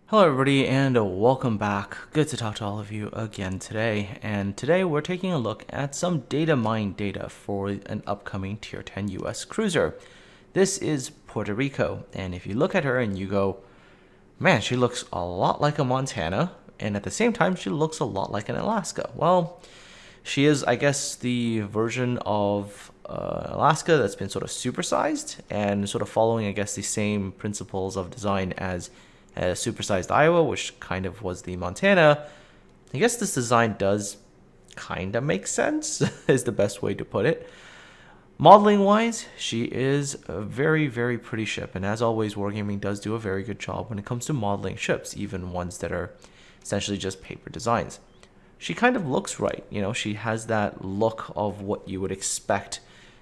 Hello everybody and welcome back. Good to talk to all of you again today. And today we're taking a look at some data mine data for an upcoming Tier 10 US Cruiser. This is Puerto Rico, and if you look at her and you go, man, she looks a lot like a Montana, and at the same time she looks a lot like an Alaska. Well, she is, I guess, the version of Alaska that's been sort of supersized and sort of following, I guess, the same principles of design as supersized Iowa, which kind of was the Montana. I guess this design does kind of make sense, is the best way to put it. Modeling wise, she is a very, very pretty ship, and as always, Wargaming does do a very good job when it comes to modeling ships, even ones that are essentially just paper designs. She kind of looks right, she has that look of what you would expect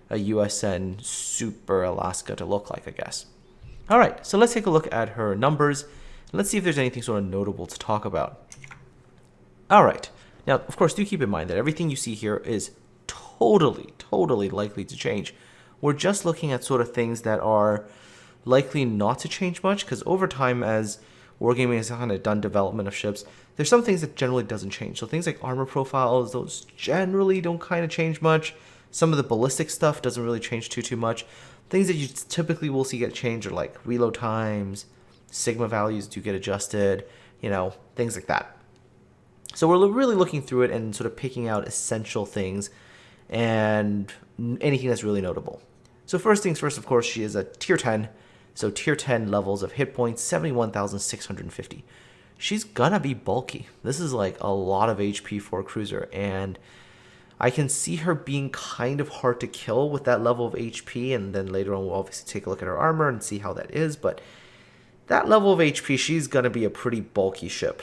a USN Super Alaska to look like, I guess. All right, so let's take a look at her numbers. Let's see if there's anything sort of notable to talk about. All right, now, of course, do keep in mind that everything you see here is totally likely to change. We're just looking at sort of things that are likely not to change much, because over time, as Wargaming has kind of done development of ships, there's some things that generally doesn't change. So things like armor profiles, those generally don't kind of change much. Some of the ballistic stuff doesn't really change too much. Things that you typically will see get changed are like reload times, sigma values do get adjusted, things like that. So we're really looking through it and sort of picking out essential things and anything that's really notable. So first things first, of course, she is a tier 10. So tier 10 levels of hit points, 71,650. She's gonna be bulky. This is like a lot of HP for a cruiser, and I can see her being kind of hard to kill with that level of HP, and then later on we'll obviously take a look at her armor and see how that is, but that level of HP, she's gonna be a pretty bulky ship,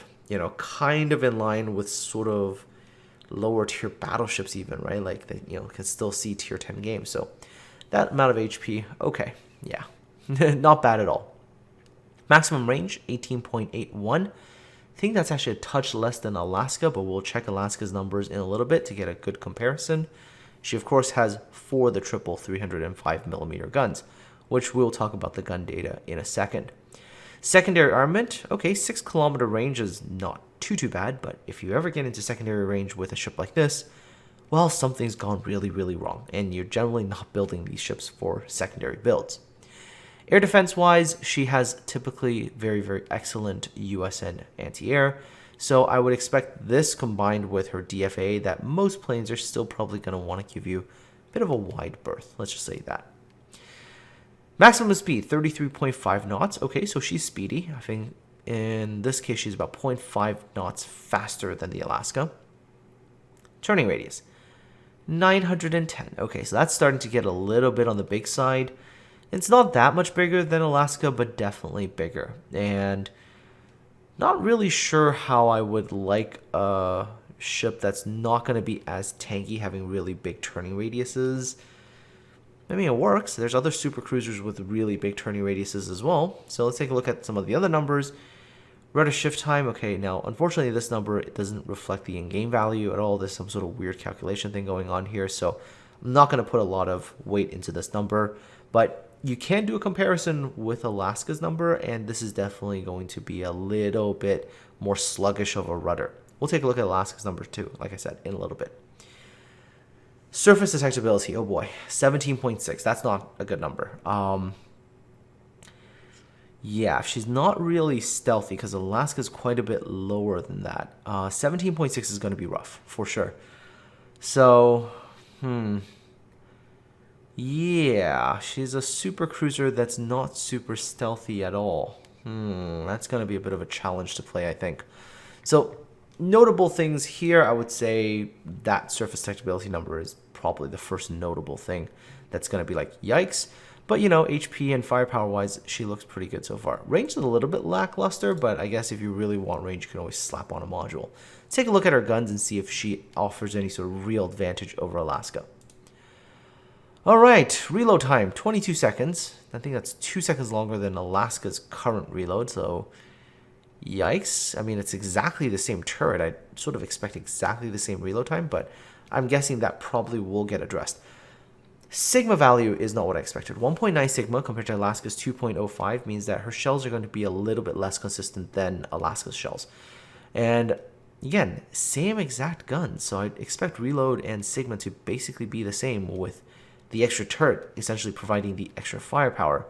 kind of in line with sort of lower tier battleships even, right? Like they, can still see tier 10 games. So that amount of HP, okay, yeah, not bad at all. Maximum range, 18.81. I think that's actually a touch less than Alaska, but we'll check Alaska's numbers in a little bit to get a good comparison. She, of course, has 4 of the triple 305mm guns, which we'll talk about the gun data in a second. Secondary armament, okay, 6 kilometer range is not too bad, but if you ever get into secondary range with a ship like this, well, something's gone really wrong, and you're generally not building these ships for secondary builds. Air defense wise, she has typically very excellent USN anti-air, so I would expect this combined with her DFA that most planes are still probably going to want to give you a bit of a wide berth, let's just say that. Maximum speed, 33.5 knots. Okay, so she's speedy. I think in this case, she's about 0.5 knots faster than the Alaska. Turning radius, 910. Okay, so that's starting to get a little bit on the big side. It's not that much bigger than Alaska, but definitely bigger. And not really sure how I would like a ship that's not going to be as tanky, having really big turning radiuses. I mean, it works. There's other super cruisers with really big turning radiuses as well. So let's take a look at some of the other numbers. Rudder shift time. Okay, now, unfortunately, this number, it doesn't reflect the in-game value at all. There's some sort of weird calculation thing going on here. So I'm not going to put a lot of weight into this number. But you can do a comparison with Alaska's number, and this is definitely going to be a little bit more sluggish of a rudder. We'll take a look at Alaska's number too, like I said, in a little bit. Surface detectability, oh boy, 17.6. That's not a good number. Yeah, she's not really stealthy because Alaska's quite a bit lower than that. 17.6 is going to be rough, for sure. So, yeah, she's a super cruiser that's not super stealthy at all. That's going to be a bit of a challenge to play, I think. So, notable things here, I would say that surface detectability number is probably the first notable thing that's going to be like, yikes. But, HP and firepower-wise, she looks pretty good so far. Range is a little bit lackluster, but I guess if you really want range, you can always slap on a module. Take a look at her guns and see if she offers any sort of real advantage over Alaska. All right, reload time, 22 seconds. I think that's 2 seconds longer than Alaska's current reload, so yikes. I mean, it's exactly the same turret. I sort of expect exactly the same reload time, but I'm guessing that probably will get addressed. Sigma value is not what I expected. 1.9 sigma compared to Alaska's 2.05 means that her shells are going to be a little bit less consistent than Alaska's shells. And again, same exact gun, so I'd expect reload and sigma to basically be the same, with the extra turret essentially providing the extra firepower.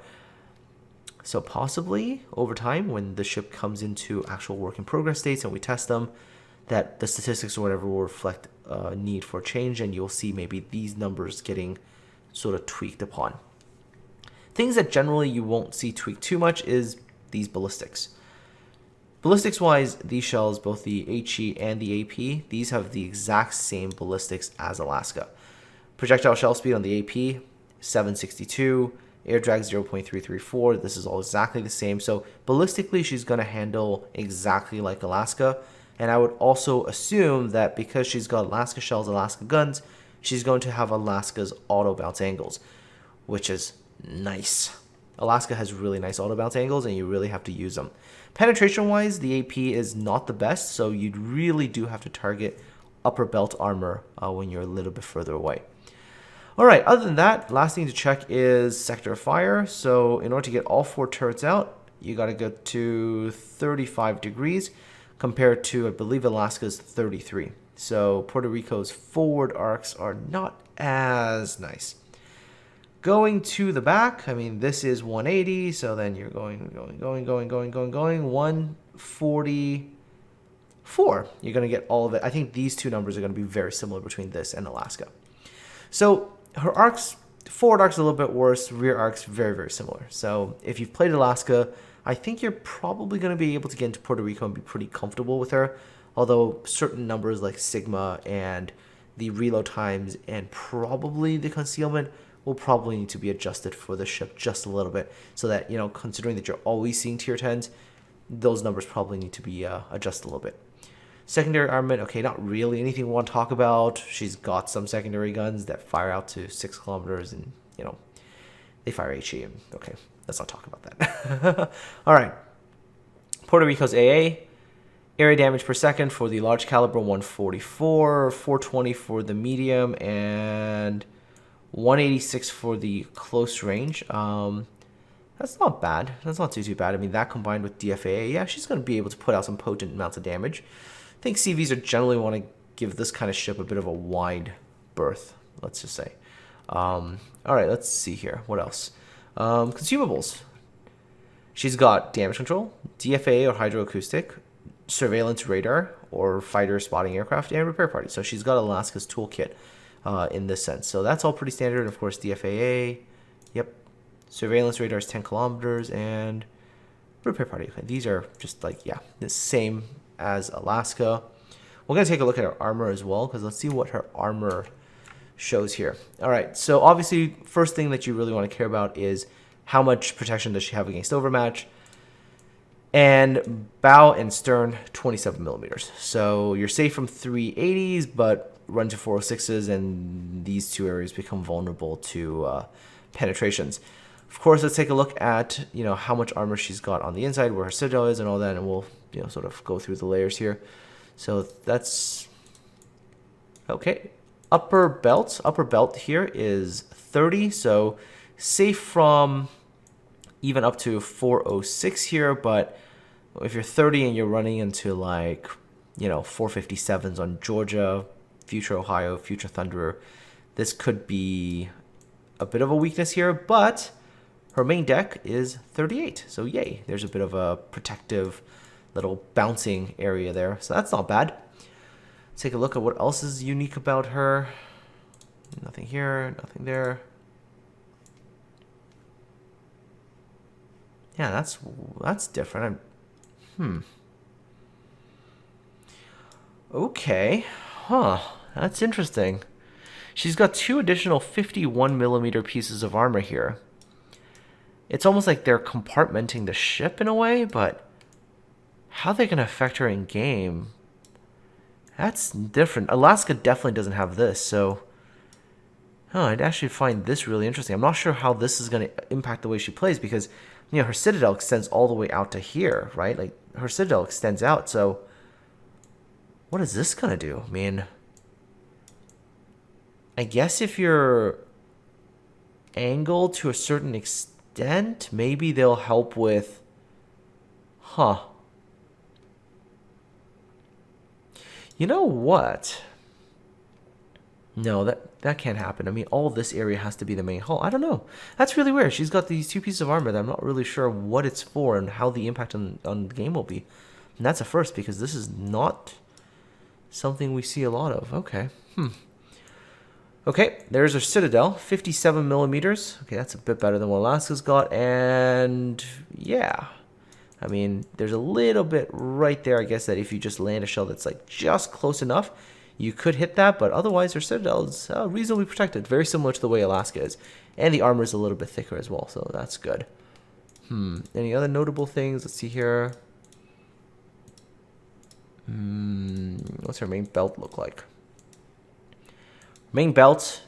So possibly over time, when the ship comes into actual work in progress states and we test them, that the statistics or whatever will reflect a need for change, and you'll see maybe these numbers getting sort of tweaked upon. Things that generally you won't see tweaked too much is these ballistics. Ballistics wise, these shells, both the HE and the AP, these have the exact same ballistics as Alaska. Projectile shell speed on the AP, 762, air drag 0.334. This is all exactly the same. So ballistically, she's going to handle exactly like Alaska. And I would also assume that because she's got Alaska shells, Alaska guns, she's going to have Alaska's auto bounce angles, which is nice. Alaska has really nice auto bounce angles, and you really have to use them. Penetration wise, the AP is not the best, so you really do have to target upper belt armor when you're a little bit further away. All right, other than that, last thing to check is sector of fire. So in order to get all 4 turrets out, you got to go to 35 degrees compared to, I believe, Alaska's 33. So Puerto Rico's forward arcs are not as nice. Going to the back, I mean, this is 180, so then you're going 144. You're going to get all of it. I think these two numbers are going to be very similar between this and Alaska. So her arcs, forward arcs a little bit worse, rear arcs very, very similar. So if you've played Alaska, I think you're probably going to be able to get into Puerto Rico and be pretty comfortable with her. Although certain numbers like Sigma and the reload times and probably the concealment will probably need to be adjusted for the ship just a little bit, so that, you know, considering that you're always seeing tier 10s, those numbers probably need to be adjusted a little bit. Secondary armament, okay, not really anything we want to talk about. She's got some secondary guns that fire out to 6 kilometers, and, you know, they fire HE. Okay, let's not talk about that. All right, Puerto Rico's AA. Area damage per second for the large caliber 144, 420 for the medium, and 186 for the close range. That's not bad. That's not too bad. I mean, that combined with DFAA, yeah, she's going to be able to put out some potent amounts of damage. I think CVs are generally want to give this kind of ship a bit of a wide berth, let's just say. All right, let's see here. What else? Consumables. She's got damage control, DFAA or hydroacoustic, surveillance radar or fighter spotting aircraft, and repair party. So she's got Alaska's toolkit in this sense. So that's all pretty standard. Of course, DFAA, yep. Surveillance radar is 10 kilometers, and repair party. Okay, these are just like, yeah, the same as Alaska. We're going to take a look at her armor as well, because let's see what her armor shows here. All right, so obviously, first thing that you really want to care about is how much protection does she have against overmatch. And bow and stern, 27 millimeters. So you're safe from 380s, but run to 406s, and these two areas become vulnerable to penetrations. Of course, let's take a look at, you know, how much armor she's got on the inside, where her citadel is, and all that, and we'll, you know, sort of go through the layers here. So that's okay. Upper belt here is 30, so safe from even up to 406 here, but if you're 30 and you're running into, like, you know, 457s on Georgia, future Ohio, future Thunderer, this could be a bit of a weakness here, but her main deck is 38, so yay, there's a bit of a protective little bouncing area there, so that's not bad. Let's take a look at what else is unique about her. Nothing here, nothing there. Yeah, that's different. Okay, that's interesting. She's got 2 additional 51 millimeter pieces of armor here. It's almost like they're compartmenting the ship in a way, but how they're going to affect her in game, that's different. Alaska definitely doesn't have this, so I'd actually find this really interesting. I'm not sure how this is going to impact the way she plays, because, you know, her citadel extends all the way out to here, right? Like, her citadel extends out, so what is this going to do? I mean, I guess if you're angle to a certain extent. Maybe they'll help with... Huh. You know what? No, that can't happen. I mean, all this area has to be the main hull. I don't know. That's really weird. She's got these 2 pieces of armor that I'm not really sure what it's for and how the impact on the game will be. And that's a first because this is not something we see a lot of. Okay. Okay, there's her Citadel, 57 millimeters. Okay, that's a bit better than what Alaska's got. And yeah, I mean, there's a little bit right there, I guess, that if you just land a shell that's like just close enough, you could hit that, but otherwise her Citadel is reasonably protected, very similar to the way Alaska is. And the armor is a little bit thicker as well, so that's good. Any other notable things? Let's see here. What's her main belt look like? Main belt,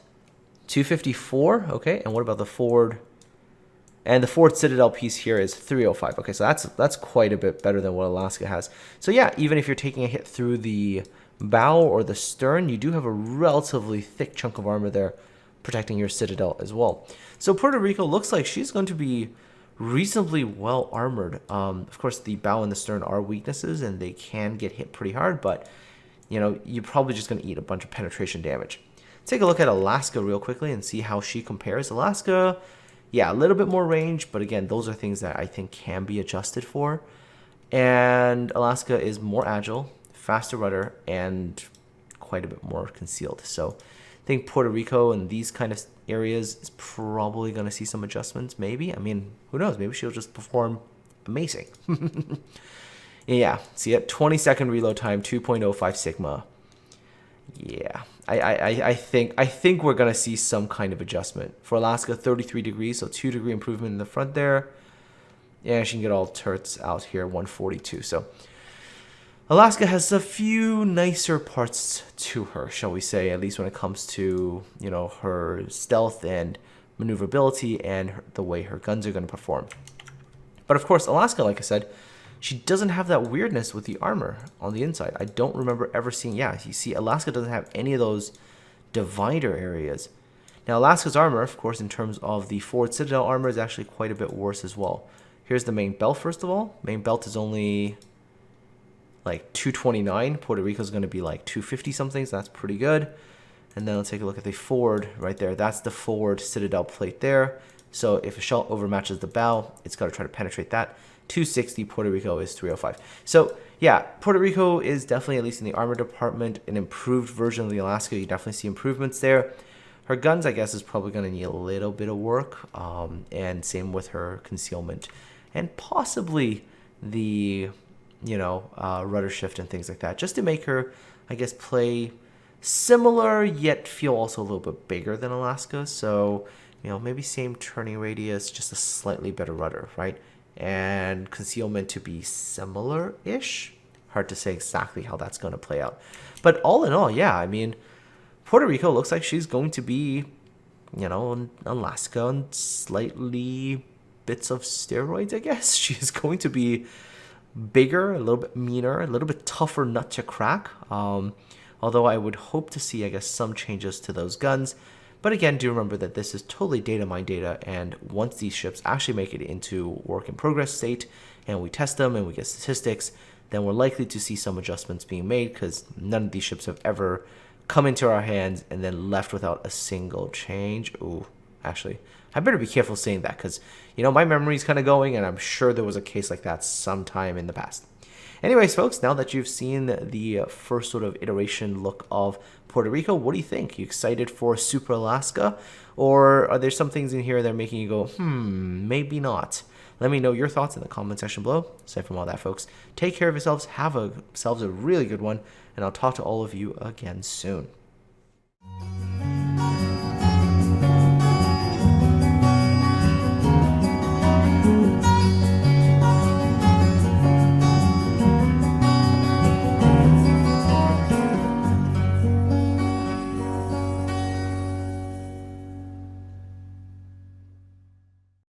254. Okay, and what about the forward? And the forward Citadel piece here is 305. Okay, so that's quite a bit better than what Alaska has. So yeah, even if you're taking a hit through the bow or the stern, you do have a relatively thick chunk of armor there protecting your Citadel as well. So Puerto Rico looks like she's going to be reasonably well armored. Of course, the bow and the stern are weaknesses and they can get hit pretty hard, but you know, you're probably just going to eat a bunch of penetration damage. Take a look at Alaska real quickly and see how she compares. Alaska, yeah, a little bit more range, but again, those are things that I think can be adjusted for. And Alaska is more agile, faster rudder, and quite a bit more concealed. So I think Puerto Rico and these kind of areas is probably going to see some adjustments, maybe. I mean, who knows? Maybe she'll just perform amazing. Yeah, see it, 20-second reload time, 2.05 sigma. Yeah, I think we're gonna see some kind of adjustment for Alaska. 33 degrees, so 2-degree improvement in the front there. Yeah, she can get all turrets out here, 142. So Alaska has a few nicer parts to her, shall we say, at least when it comes to, you know, her stealth and maneuverability and the way her guns are going to perform. But of course, Alaska, like I said, she doesn't have that weirdness with the armor on the inside. I don't remember ever seeing, yeah, you see Alaska doesn't have any of those divider areas. Now Alaska's armor, of course, in terms of the forward Citadel armor is actually quite a bit worse as well. Here's the main belt first of all. Main belt is only like 229. Puerto Rico's going to be like 250 something, so that's pretty good. And then let's take a look at the forward right there. That's the forward Citadel plate there. So if a shell overmatches the bow, it's got to try to penetrate that. 260, Puerto Rico is 305. So yeah, Puerto Rico is definitely, at least in the armor department, an improved version of the Alaska. You definitely see improvements there. Her guns, I guess, is probably going to need a little bit of work, and same with her concealment, and possibly the, you know, rudder shift and things like that, just to make her, I guess, play similar yet feel also a little bit bigger than Alaska. So, you know, maybe same turning radius, just a slightly better rudder, right? And concealment to be similar-ish. Hard to say exactly how that's going to play out. But all in all, yeah, I mean, Puerto Rico looks like she's going to be, you know, Alaska on slightly bits of steroids, I guess. She's going to be bigger, a little bit meaner, a little bit tougher nut to crack. Although I would hope to see, I guess, some changes to those guns. But again, do remember that this is totally data mine data, and once these ships actually make it into work in progress state, and we test them and we get statistics, then we're likely to see some adjustments being made, because none of these ships have ever come into our hands and then left without a single change. Ooh, actually, I better be careful saying that, because, you know, my memory's kind of going, and I'm sure there was a case like that sometime in the past. Anyways, folks, now that you've seen the first sort of iteration look of Puerto Rico, what do you think? You excited for Super Alaska? Or are there some things in here that are making you go, maybe not? Let me know your thoughts in the comment section below. Aside from all that, folks, take care of yourselves, have yourselves a really good one, and I'll talk to all of you again soon.